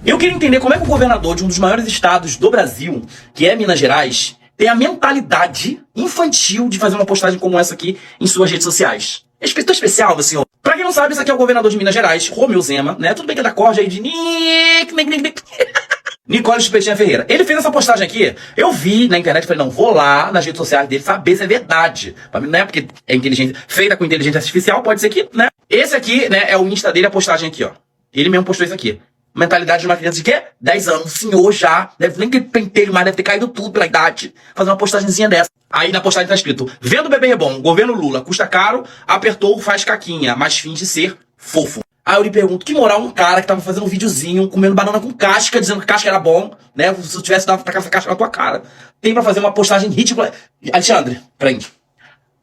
Eu queria entender como é que o governador de um dos maiores estados do Brasil, que é Minas Gerais, tem a mentalidade infantil de fazer uma postagem como essa aqui em suas redes sociais. É especial, meu senhor. Pra quem não sabe, esse aqui é o governador de Minas Gerais, Romeu Zema, né? Tudo bem que é da corda aí de Nicole Chupetinha Ferreira. Ele fez essa postagem aqui, eu vi na internet, falei, não, vou lá nas redes sociais dele saber se é verdade. Pra mim, não é porque é inteligência, feita com inteligência artificial, pode ser que, né? Esse aqui, né, é o Insta dele, a postagem aqui, ó. Ele mesmo postou isso aqui. Mentalidade de uma criança de quê? 10 anos, senhor já. Deve nem que pentelho mais, deve ter caído tudo pela idade. Fazer uma postagemzinha dessa. Aí na postagem tá escrito: vendo o bebê reborn, governo Lula, custa caro, apertou, faz caquinha, mas finge ser fofo. Aí eu lhe pergunto, que moral um cara que tava fazendo um videozinho, comendo banana com casca, dizendo que casca era bom, né? Se eu tivesse dado tacar essa casca na tua cara. Tem pra fazer uma postagem ridícula. Alexandre, prende.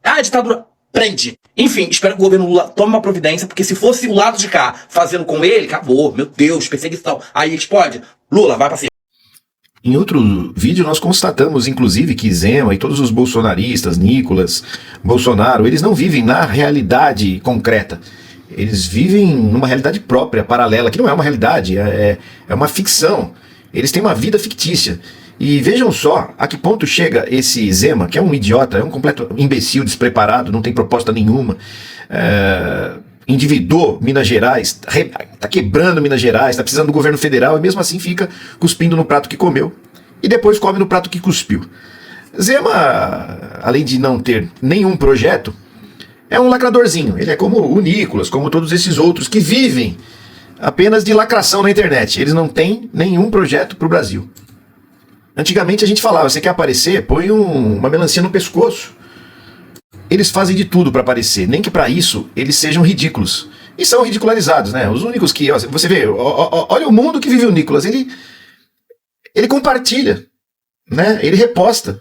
Ah, ditadura. Prende. Enfim, espero que o governo Lula tome uma providência, porque se fosse o lado de cá fazendo com ele, acabou. Meu Deus, perseguição. Aí explode. Lula, vai pra cima. Em outro vídeo nós constatamos, inclusive, que Zema e todos os bolsonaristas, Nicolas, Bolsonaro, eles não vivem na realidade concreta. Eles vivem numa realidade própria, paralela, que não é uma realidade, é uma ficção. Eles têm uma vida fictícia. E vejam só a que ponto chega esse Zema, que é um idiota, é um completo imbecil, despreparado, não tem proposta nenhuma, endividou Minas Gerais, tá quebrando Minas Gerais, tá precisando do governo federal e mesmo assim fica cuspindo no prato que comeu e depois come no prato que cuspiu. Zema, além de não ter nenhum projeto, é um lacradorzinho. Ele é como o Nicolas, como todos esses outros que vivem apenas de lacração na internet. Eles não têm nenhum projeto pro Brasil. Antigamente a gente falava, você quer aparecer? Põe uma melancia no pescoço. Eles fazem de tudo para aparecer, nem que para isso eles sejam ridículos. E são ridicularizados, né? Os únicos que... Você vê, olha o mundo que vive o Nicolas. Ele compartilha, né? Ele reposta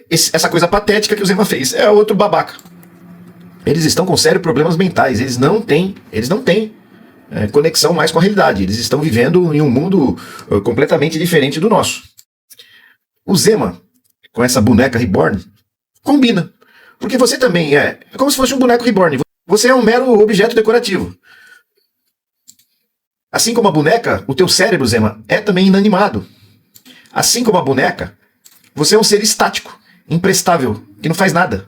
essa coisa patética que o Zema fez. É outro babaca. Eles estão com sérios problemas mentais. Eles não têm conexão mais com a realidade. Eles estão vivendo em um mundo completamente diferente do nosso. O Zema, com essa boneca reborn, combina. Porque você também é como se fosse um boneco reborn. Você é um mero objeto decorativo. Assim como a boneca, o teu cérebro, Zema, é também inanimado. Assim como a boneca, você é um ser estático, imprestável, que não faz nada.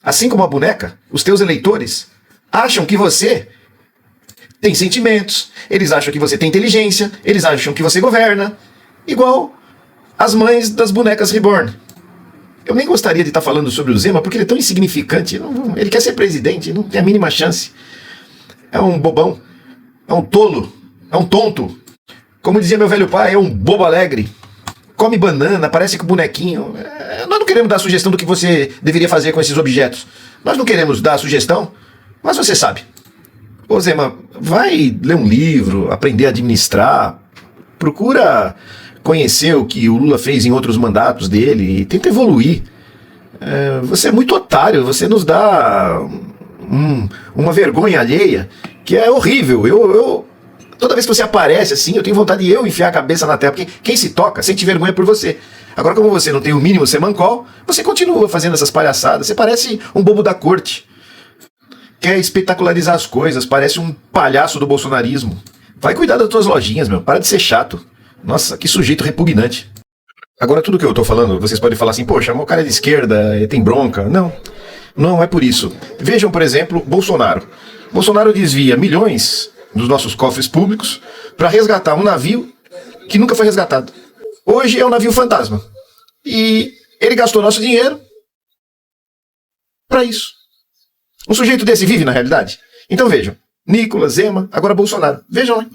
Assim como a boneca, os teus eleitores acham que você tem sentimentos, eles acham que você tem inteligência, eles acham que você governa, igual as mães das bonecas reborn. Eu nem gostaria de estar falando sobre o Zema, porque ele é tão insignificante. Ele quer ser presidente, não tem a mínima chance. É um bobão, é um tolo, é um tonto. Como dizia meu velho pai, é um bobo alegre. Come banana, parece que o bonequinho. Nós não queremos dar sugestão do que você deveria fazer com esses objetos. Nós não queremos dar sugestão, mas você sabe. Ô Zema, vai ler um livro, aprender a administrar, procura conhecer o que o Lula fez em outros mandatos dele e tenta evoluir. Você é muito otário, você nos dá uma vergonha alheia que é horrível. Toda vez que você aparece assim, eu tenho vontade de eu enfiar a cabeça na terra, porque quem se toca sente vergonha por você. Agora, como você não tem o mínimo semancol, você continua fazendo essas palhaçadas, você parece um bobo da corte. Quer espetacularizar as coisas, parece um palhaço do bolsonarismo. Vai cuidar das tuas lojinhas, meu, para de ser chato. Nossa, que sujeito repugnante. Agora, tudo que eu tô falando, vocês podem falar assim, poxa, o cara é de esquerda, tem bronca. Não é por isso. Vejam, por exemplo, Bolsonaro. Bolsonaro desvia milhões dos nossos cofres públicos para resgatar um navio que nunca foi resgatado. Hoje é um navio fantasma. E ele gastou nosso dinheiro para isso. Um sujeito desse vive na realidade? Então vejam, Nicolas, Zema, agora Bolsonaro. Vejam, hein?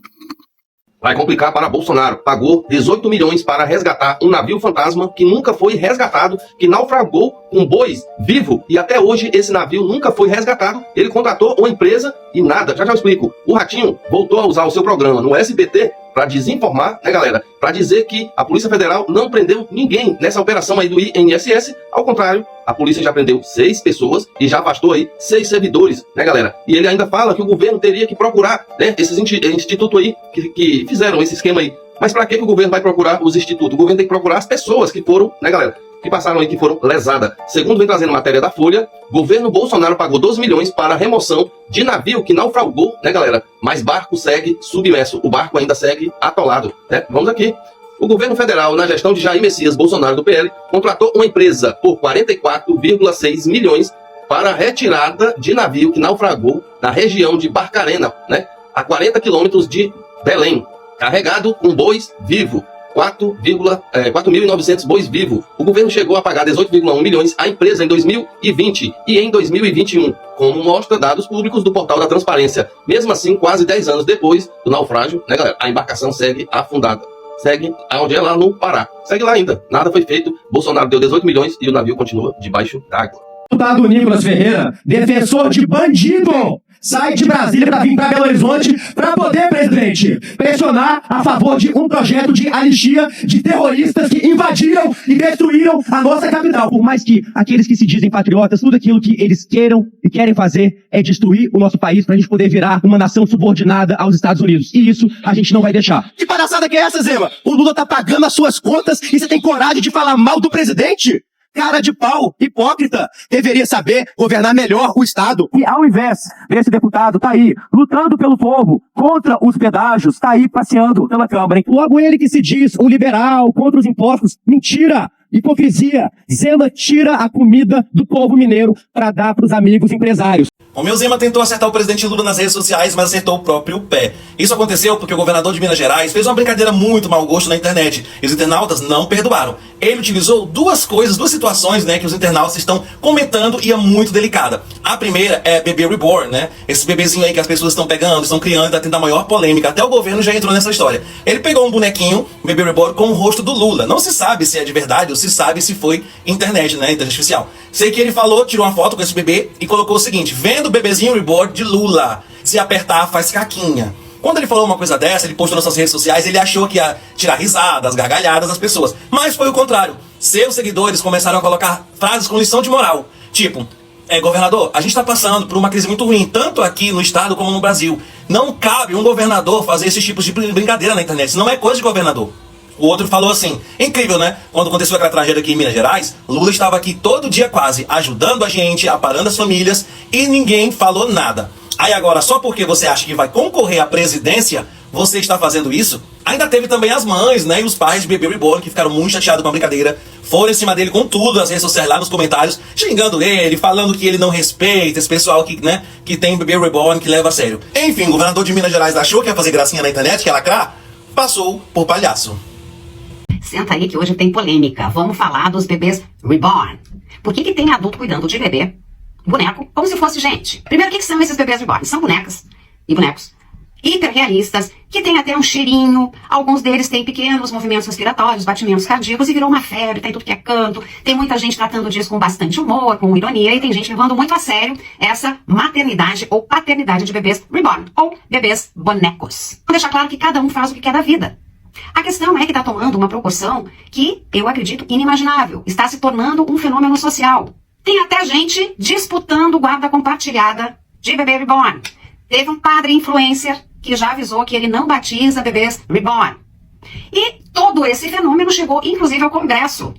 Vai complicar para Bolsonaro. Pagou 18 milhões para resgatar um navio fantasma que nunca foi resgatado, que naufragou com bois vivo e até hoje esse navio nunca foi resgatado. Ele contratou uma empresa e nada. Já eu explico. O Ratinho voltou a usar o seu programa no SBT para desinformar, né, galera? Para dizer que a Polícia Federal não prendeu ninguém nessa operação aí do INSS. Ao contrário, a polícia já prendeu 6 pessoas e já afastou aí 6 servidores, né, galera? E ele ainda fala que o governo teria que procurar, né, esses institutos aí que fizeram esse esquema aí. Mas para que o governo vai procurar os institutos? O governo tem que procurar as pessoas que foram, né, galera, que passaram aí que foram lesadas. Segundo vem trazendo matéria da Folha, governo Bolsonaro pagou 12 milhões para a remoção de navio que naufragou, né, galera? Mas barco segue submerso, o barco ainda segue atolado, né? Vamos aqui. O governo federal, na gestão de Jair Messias Bolsonaro do PL, contratou uma empresa por 44,6 milhões para a retirada de navio que naufragou na região de Barcarena, né? A 40 quilômetros de Belém, carregado com bois vivos. 4.900 bois vivos. O governo chegou a pagar 18,1 milhões à empresa em 2020 e em 2021, como mostra dados públicos do portal da Transparência. Mesmo assim, quase 10 anos depois do naufrágio, né, galera, a embarcação segue afundada. Segue onde é, lá no Pará. Segue lá ainda. Nada foi feito. Bolsonaro deu 18 milhões e o navio continua debaixo d'água. Deputado Nicolas Ferreira, defensor de bandido, sai de Brasília para vir para Belo Horizonte para poder, presidente, pressionar a favor de um projeto de anistia de terroristas que invadiram e destruíram a nossa capital. Por mais que aqueles que se dizem patriotas, tudo aquilo que eles queiram e querem fazer é destruir o nosso país para a gente poder virar uma nação subordinada aos Estados Unidos. E isso a gente não vai deixar. Que palhaçada que é essa, Zema? O Lula tá pagando as suas contas e você tem coragem de falar mal do presidente? Cara de pau, hipócrita, deveria saber governar melhor o Estado. E ao invés desse deputado tá aí, lutando pelo povo, contra os pedágios, tá aí passeando pela Câmara. Logo ele que se diz um liberal, contra os impostos, mentira, hipocrisia. Zema tira a comida do povo mineiro para dar pros amigos empresários. O meu Zema tentou acertar o presidente Lula nas redes sociais, mas acertou o próprio pé. Isso aconteceu porque o governador de Minas Gerais fez uma brincadeira muito mau gosto na internet. E os internautas não perdoaram. Ele utilizou duas situações, né, que os internautas estão comentando e é muito delicada. A primeira é bebê reborn, né? Esse bebezinho aí que as pessoas estão pegando, estão criando, tá tendo a maior polêmica. Até o governo já entrou nessa história. Ele pegou um bonequinho, um bebê reborn, com o rosto do Lula. Não se sabe se é de verdade ou se sabe se foi internet, né, inteligência artificial. Sei que ele falou, tirou uma foto com esse bebê e colocou o seguinte: vendo o bebezinho reborn de Lula, se apertar faz caquinha. Quando ele falou uma coisa dessa, ele postou nas suas redes sociais, ele achou que ia tirar risadas, gargalhadas das pessoas. Mas foi o contrário. Seus seguidores começaram a colocar frases com lição de moral. Tipo, governador, a gente está passando por uma crise muito ruim, tanto aqui no estado como no Brasil. Não cabe um governador fazer esses tipos de brincadeira na internet, isso não é coisa de governador. O outro falou assim, incrível, né? Quando aconteceu aquela tragédia aqui em Minas Gerais, Lula estava aqui todo dia quase, ajudando a gente, aparando as famílias, e ninguém falou nada. Aí agora, só porque você acha que vai concorrer à presidência, você está fazendo isso? Ainda teve também as mães, né, e os pais de bebê reborn que ficaram muito chateados com a brincadeira, foram em cima dele com tudo nas redes sociais, lá nos comentários, xingando ele, falando que ele não respeita esse pessoal que, né, que tem bebê reborn, que leva a sério. Enfim, o governador de Minas Gerais achou que ia fazer gracinha na internet, que ia lacrar, passou por palhaço. Senta aí que hoje tem polêmica. Vamos falar dos bebês reborn. Por que tem adulto cuidando de bebê, boneco, como se fosse gente? Primeiro, o que são esses bebês reborn? São bonecas e bonecos hiperrealistas, que tem até um cheirinho, alguns deles têm pequenos movimentos respiratórios, batimentos cardíacos, e virou uma febre, tem tudo que é canto, tem muita gente tratando disso com bastante humor, com ironia, e tem gente levando muito a sério essa maternidade ou paternidade de bebês reborn, ou bebês bonecos. Vou deixar claro que cada um faz o que quer da vida. A questão é que está tomando uma proporção que, eu acredito, inimaginável, está se tornando um fenômeno social. Tem até gente disputando guarda compartilhada de bebê reborn. Teve um padre influencer que já avisou que ele não batiza bebês reborn. E todo esse fenômeno chegou, inclusive, ao Congresso.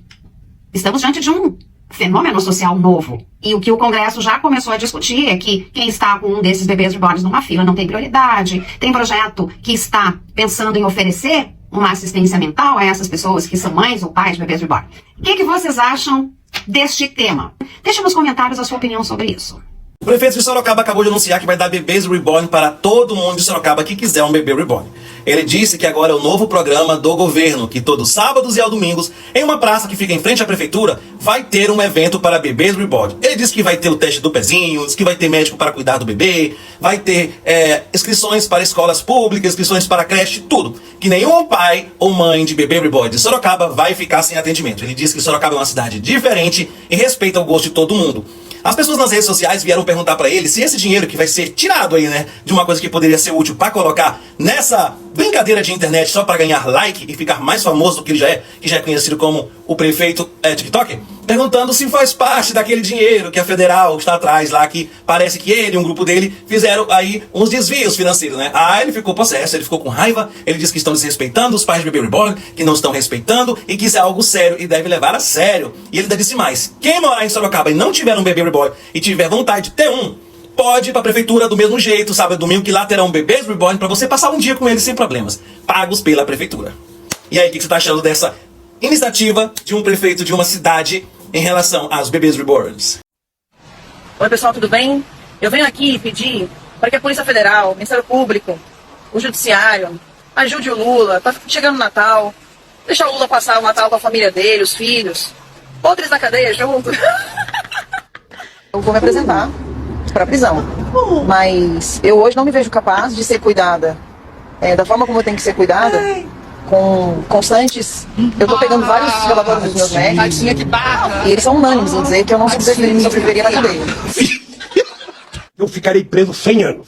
Estamos diante de um fenômeno social novo. E o que o Congresso já começou a discutir é que quem está com um desses bebês reborns numa fila não tem prioridade. Tem projeto que está pensando em oferecer uma assistência mental a essas pessoas que são mães ou pais de bebês reborn. O que vocês acham deste tema? Deixa nos comentários a sua opinião sobre isso. O prefeito de Sorocaba acabou de anunciar que vai dar bebês reborn para todo mundo de Sorocaba que quiser um bebê reborn. Ele disse que agora é o novo programa do governo, que todos sábados e aos domingos, em uma praça que fica em frente à prefeitura, vai ter um evento para bebês reborn. Ele disse que vai ter o teste do pezinho, disse que vai ter médico para cuidar do bebê, vai ter inscrições para escolas públicas, inscrições para creche, tudo. Que nenhum pai ou mãe de bebê reborn de Sorocaba vai ficar sem atendimento. Ele disse que Sorocaba é uma cidade diferente e respeita o gosto de todo mundo. As pessoas nas redes sociais vieram perguntar pra ele se esse dinheiro que vai ser tirado aí, né, de uma coisa que poderia ser útil pra colocar nessa brincadeira de internet só pra ganhar like e ficar mais famoso do que ele já é, que já é conhecido como o prefeito TikTok, perguntando se faz parte daquele dinheiro que a federal está atrás lá, que parece que ele e um grupo dele fizeram aí uns desvios financeiros, né? Ah, ele ficou possesso, ele ficou com raiva, ele disse que estão desrespeitando os pais de Bebê Reborn, que não estão respeitando e que isso é algo sério e deve levar a sério. E ele ainda disse mais, quem morar em Sorocaba e não tiver um Bebê Reborn e tiver vontade de ter um, pode ir pra prefeitura do mesmo jeito, sábado e domingo, que lá terão bebês reborn pra você passar um dia com eles sem problemas, pagos pela prefeitura. E aí, o que você tá achando dessa iniciativa de um prefeito de uma cidade em relação aos bebês reborns? Oi pessoal, tudo bem? Eu venho aqui pedir para que a Polícia Federal, o Ministério Público, o Judiciário ajude o Lula, tá chegando o Natal, deixar o Lula passar o Natal com a família dele, os filhos, outros na cadeia junto. Eu vou me apresentar para a prisão, mas eu hoje não me vejo capaz de ser cuidada da forma como eu tenho que ser cuidada, com constantes. Eu tô pegando vários relatórios dos meus médicos e eles são unânimes em dizer que eu não sobreviveria na cadeia. Eu ficarei preso 100 anos,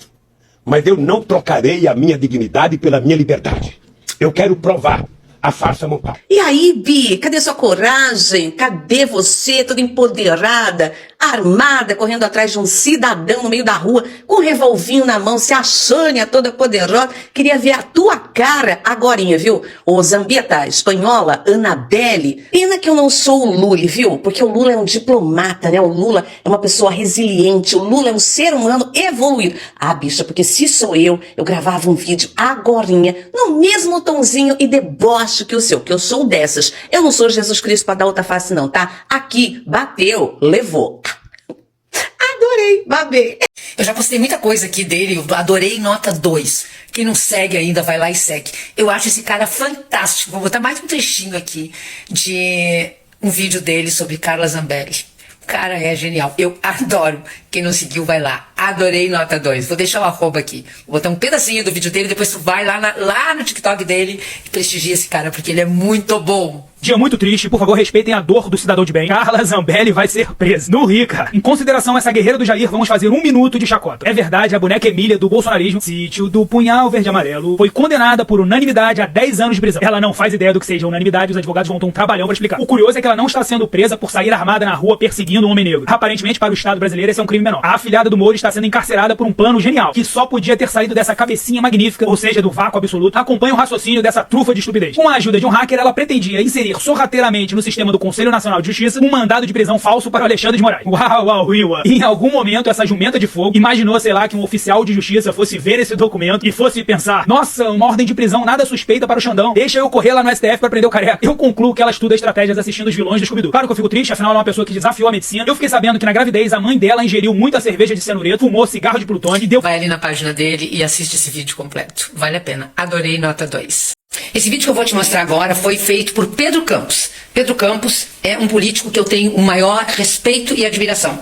mas eu não trocarei a minha dignidade pela minha liberdade. Eu quero provar a farsa montada. E aí, Bi, cadê sua coragem? Cadê você, toda empoderada, armada, correndo atrás de um cidadão no meio da rua, com um revolvinho na mão, se achando a toda poderosa? Queria ver a tua cara agorinha, viu? Ô Zambieta, espanhola, Anabelle. Pena que eu não sou o Lula, viu? Porque o Lula é um diplomata, né? O Lula é uma pessoa resiliente, o Lula é um ser humano evoluído. Ah, bicha, porque se sou eu gravava um vídeo agorinha, no mesmo tonzinho e deboche que o seu, que eu sou dessas. Eu não sou Jesus Cristo pra dar outra face não, tá? Aqui, bateu, levou. Adorei, babei. Eu já postei muita coisa aqui dele, eu adorei nota 2. Quem não segue ainda, vai lá e segue. Eu acho esse cara fantástico. Vou botar mais um trechinho aqui de um vídeo dele sobre Carla Zambelli. O cara é genial. Eu adoro. Quem não seguiu, vai lá. Adorei nota 2. Vou deixar o arroba aqui. Vou botar um pedacinho do vídeo dele, depois tu vai lá no TikTok dele e prestigia esse cara, porque ele é muito bom. Dia muito triste, por favor, respeitem a dor do cidadão de bem. Carla Zambelli vai ser presa. No Rica. Em consideração a essa guerreira do Jair, vamos fazer 1 minuto de chacota. É verdade, a boneca Emília do bolsonarismo, sítio do Punhal Verde e Amarelo, foi condenada por unanimidade a 10 anos de prisão. Ela não faz ideia do que seja unanimidade, os advogados vão ter um trabalhão pra explicar. O curioso é que ela não está sendo presa por sair armada na rua perseguindo um homem negro. Aparentemente, para o Estado brasileiro, esse é um crime menor. A afilhada do Moro está sendo encarcerada por um plano genial, que só podia ter saído dessa cabecinha magnífica, ou seja, do vácuo absoluto. Acompanha o raciocínio dessa trufa de estupidez. Com a ajuda de um hacker, ela pretendia inserir sorrateiramente no sistema do Conselho Nacional de Justiça um mandado de prisão falso para o Alexandre de Moraes. Uau. Em algum momento, essa jumenta de fogo imaginou, sei lá, que um oficial de justiça fosse ver esse documento e fosse pensar: nossa, uma ordem de prisão nada suspeita para o Xandão. Deixa eu correr lá no STF para prender o careca. Eu concluo que ela estuda estratégias assistindo os vilões do Scooby-Doo. Claro que eu fico triste, afinal ela é uma pessoa que desafiou a medicina. Eu fiquei sabendo que na gravidez a mãe dela ingeriu muita cerveja de cianureto, fumou cigarro de plutônio e deu... Vai ali na página dele e assiste esse vídeo completo. Vale a pena. Adorei nota 2. Esse vídeo que eu vou te mostrar agora foi feito por Pedro Campos. Pedro Campos é um político que eu tenho o maior respeito e admiração.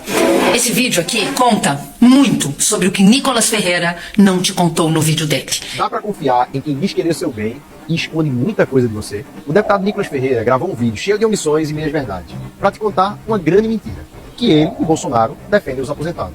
Esse vídeo aqui conta muito sobre o que Nicolas Ferreira não te contou no vídeo dele. Dá pra confiar em quem diz querer seu bem e esconde muita coisa de você? O deputado Nicolas Ferreira gravou um vídeo cheio de omissões e meias-verdades para te contar uma grande mentira, que ele e Bolsonaro defendem os aposentados.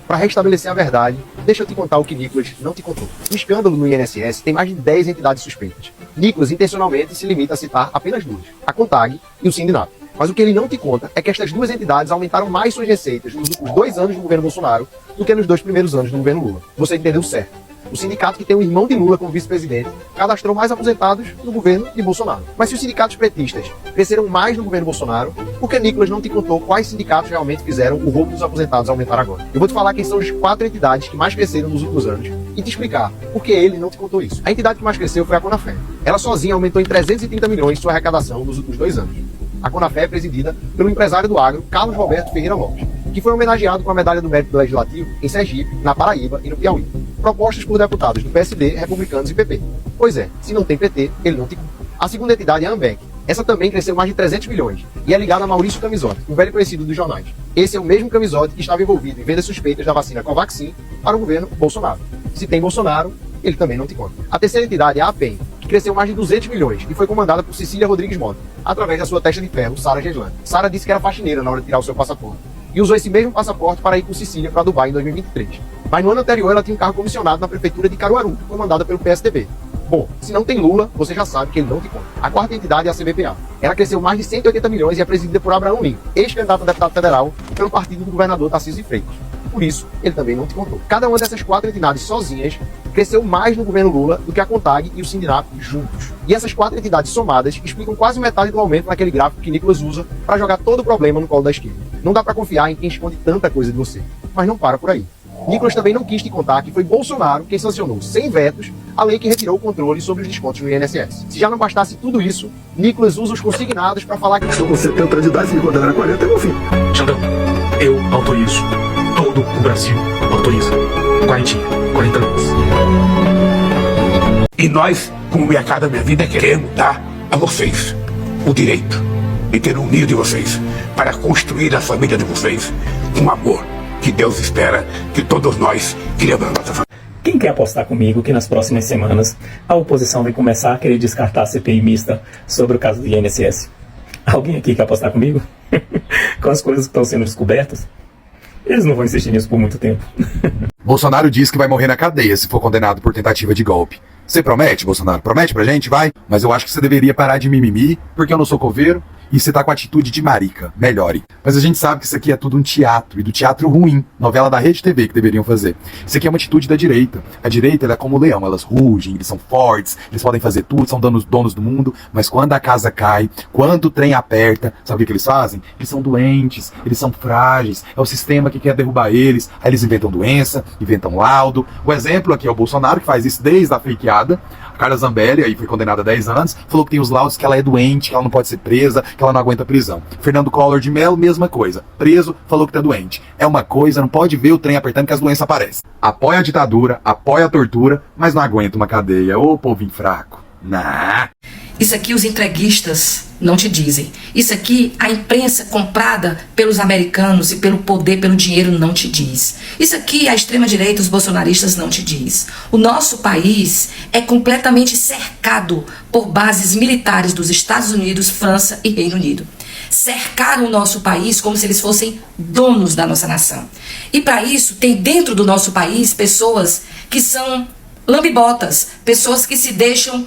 Para restabelecer a verdade, deixa eu te contar o que Nicolas não te contou. O escândalo no INSS tem mais de 10 entidades suspeitas. Nicolas intencionalmente se limita a citar apenas 2, a CONTAG e o Sindinap. Mas o que ele não te conta é que estas 2 entidades aumentaram mais suas receitas nos últimos 2 anos do governo Bolsonaro do que nos 2 primeiros anos do governo Lula. Você entendeu certo. O sindicato que tem o irmão de Lula como vice-presidente cadastrou mais aposentados no governo de Bolsonaro. Mas se os sindicatos petistas cresceram mais no governo Bolsonaro, por que Nicolas não te contou quais sindicatos realmente fizeram o roubo dos aposentados aumentar agora? Eu vou te falar quem são as 4 entidades que mais cresceram nos últimos anos e te explicar por que ele não te contou isso. A entidade que mais cresceu foi a Conafé. Ela sozinha aumentou em 330 milhões sua arrecadação nos últimos 2 anos. A Conafé é presidida pelo empresário do agro, Carlos Roberto Ferreira Lopes, que foi homenageado com a Medalha do Mérito Legislativo em Sergipe, na Paraíba e no Piauí, propostas por deputados do PSD, republicanos e PP. Pois é, se não tem PT, ele não te conta. A segunda entidade é a Ambec. Essa também cresceu mais de 300 milhões e é ligada a Maurício Camisotti, um velho conhecido dos jornais. Esse é o mesmo Camisotti que estava envolvido em vendas suspeitas da vacina Covaxin para o governo Bolsonaro. Se tem Bolsonaro, ele também não te conta. A terceira entidade é a APEM, que cresceu mais de 200 milhões e foi comandada por Cecília Rodrigues Mota, através da sua testa de ferro, Sara Geslani. Sara disse que era faxineira na hora de tirar o seu passaporte e usou esse mesmo passaporte para ir com Cecília para Dubai em 2023. Mas no ano anterior ela tinha um cargo comissionado na prefeitura de Caruaru, comandada pelo PSDB. Bom, se não tem Lula, você já sabe que ele não te conta. A quarta entidade é a CBPA. Ela cresceu mais de 180 milhões e é presidida por Abraão Lincoln, ex-candidato a deputado federal pelo partido do governador Tarcísio de Freitas. Por isso, ele também não te contou. Cada uma dessas 4 entidades sozinhas cresceu mais no governo Lula do que a CONTAG e o Sindinap juntos. E essas 4 entidades somadas explicam quase metade do aumento naquele gráfico que Nicolas usa para jogar todo o problema no colo da esquerda. Não dá para confiar em quem esconde tanta coisa de você. Mas não para por aí. Nicolas também não quis te contar que foi Bolsonaro quem sancionou, sem vetos, a lei que retirou o controle sobre os descontos no INSS. Se já não bastasse tudo isso, Nicolas usa os consignados para falar que... São 70 anos de idade, se quando era 40, é meu filho. Xandão, eu autorizo. Todo o Brasil autoriza. 40 anos. E nós, como Minha Casa Minha Vida, queremos dar a vocês o direito de ter um ninho de vocês para construir a família de vocês com amor que Deus espera que todos nós criamos a nossa família. Quem quer apostar comigo que nas próximas semanas a oposição vai começar a querer descartar a CPI mista sobre o caso do INSS? Alguém aqui quer apostar comigo? Com as coisas que estão sendo descobertas? Eles não vão insistir nisso por muito tempo. Bolsonaro diz que vai morrer na cadeia se for condenado por tentativa de golpe. Você promete, Bolsonaro? Promete pra gente? Vai? Mas eu acho que você deveria parar de mimimi, porque eu não sou coveiro, e você tá com atitude de marica. Melhore. Mas a gente sabe que isso aqui é tudo um teatro, e do teatro ruim, novela da Rede TV que deveriam fazer. Isso aqui é uma atitude da direita. A direita, ela é como o leão, elas rugem, eles são fortes, eles podem fazer tudo, são donos do mundo, mas quando a casa cai, quando o trem aperta, sabe o que eles fazem? Eles são doentes, eles são frágeis, é o sistema que quer derrubar eles, aí eles inventam doença, inventam laudo. O exemplo aqui é o Bolsonaro, que faz isso desde a fakeada. A Carla Zambelli, aí foi condenada a 10 anos, falou que tem os laudos que ela é doente, que ela não pode ser presa, que ela não aguenta prisão. Fernando Collor de Mello, mesma coisa. Preso, falou que tá doente. É uma coisa, não pode ver o trem apertando que as doenças aparecem. Apoia a ditadura, apoia a tortura, mas não aguenta uma cadeia. Ô, povinho fraco. Nah. Isso aqui os entreguistas não te dizem. Isso aqui a imprensa comprada pelos americanos e pelo poder, pelo dinheiro não te diz. Isso aqui a extrema-direita, os bolsonaristas não te diz. O nosso país é completamente cercado por bases militares dos Estados Unidos, França e Reino Unido. Cercaram o nosso país como se eles fossem donos da nossa nação. E para isso tem dentro do nosso país pessoas que são lambibotas, pessoas que se deixam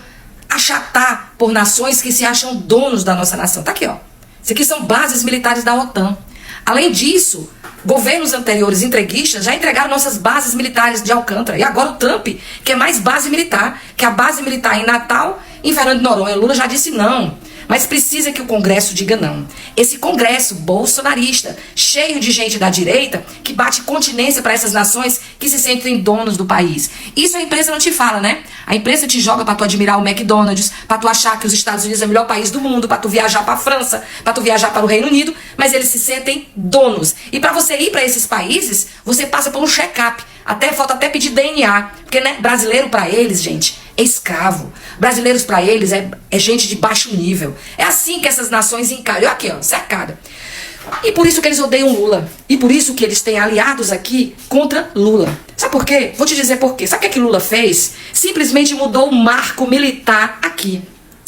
achatar por nações que se acham donos da nossa nação. Tá aqui, ó. Isso aqui são bases militares da OTAN. Além disso, governos anteriores entreguistas já entregaram nossas bases militares de Alcântara. E agora o Trump quer mais base militar, que a base militar em Natal, em Fernando de Noronha. Lula já disse não. Mas precisa que o Congresso diga não. Esse Congresso bolsonarista, cheio de gente da direita, que bate continência para essas nações que se sentem donos do país. Isso a imprensa não te fala, né? A imprensa te joga para tu admirar o McDonald's, para tu achar que os Estados Unidos é o melhor país do mundo, para tu viajar para a França, para tu viajar para o Reino Unido, mas eles se sentem donos. E para você ir para esses países, você passa por um check-up. Falta até pedir DNA, porque né, brasileiro para eles, gente, é escravo. Brasileiros para eles é gente de baixo nível. É assim que essas nações encaram. Eu aqui, ó, cercada. E por isso que eles odeiam Lula. E por isso que eles têm aliados aqui contra Lula. Sabe por quê? Vou te dizer por quê. Sabe o que Lula fez? Simplesmente mudou o marco militar aqui.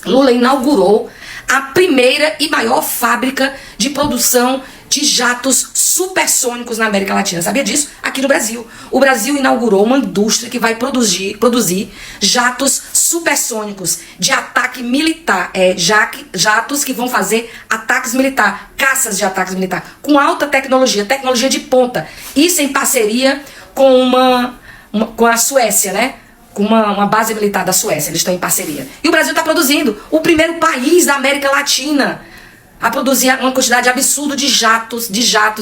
Lula inaugurou a primeira e maior fábrica de produção de jatos supersônicos na América Latina. Sabia disso? Aqui no Brasil. O Brasil inaugurou uma indústria que vai produzir jatos supersônicos de ataque militar. Jatos que vão fazer ataques militares, caças de ataques militares, com alta tecnologia, tecnologia de ponta. Isso em parceria com com a Suécia, né? Com uma base militar da Suécia. Eles estão em parceria. E o Brasil está produzindo. O primeiro país da América Latina a produzir uma quantidade absurda de jatos,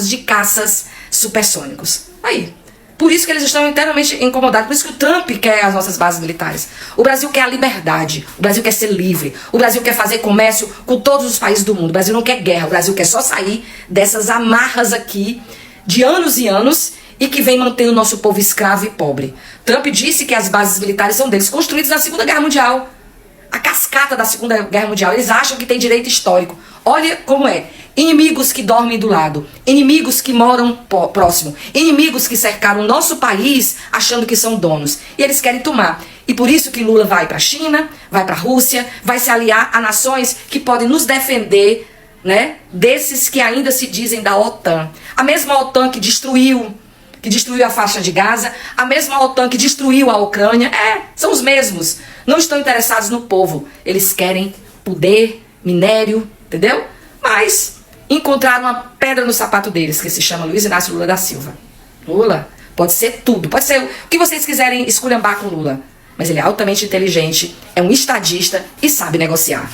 de caças supersônicos. Aí. Por isso que eles estão internamente incomodados. Por isso que o Trump quer as nossas bases militares. O Brasil quer a liberdade. O Brasil quer ser livre. O Brasil quer fazer comércio com todos os países do mundo. O Brasil não quer guerra. O Brasil quer só sair dessas amarras aqui de anos e anos e que vem mantendo o nosso povo escravo e pobre. Trump disse que as bases militares são deles, construídas na Segunda Guerra Mundial. A cascata da Segunda Guerra Mundial. Eles acham que tem direito histórico. Olha como é. Inimigos que dormem do lado. Inimigos que moram próximo. Inimigos que cercaram o nosso país achando que são donos. E eles querem tomar. E por isso que Lula vai para a China, vai para a Rússia, vai se aliar a nações que podem nos defender, né, desses que ainda se dizem da OTAN. A mesma OTAN que destruiu que destruiu a faixa de Gaza, a mesma OTAN que destruiu a Ucrânia. São os mesmos. Não estão interessados no povo. Eles querem poder, minério, entendeu? Mas encontraram uma pedra no sapato deles, que se chama Luiz Inácio Lula da Silva. Lula pode ser tudo, pode ser o que vocês quiserem esculhambar com Lula. Mas ele é altamente inteligente, é um estadista e sabe negociar.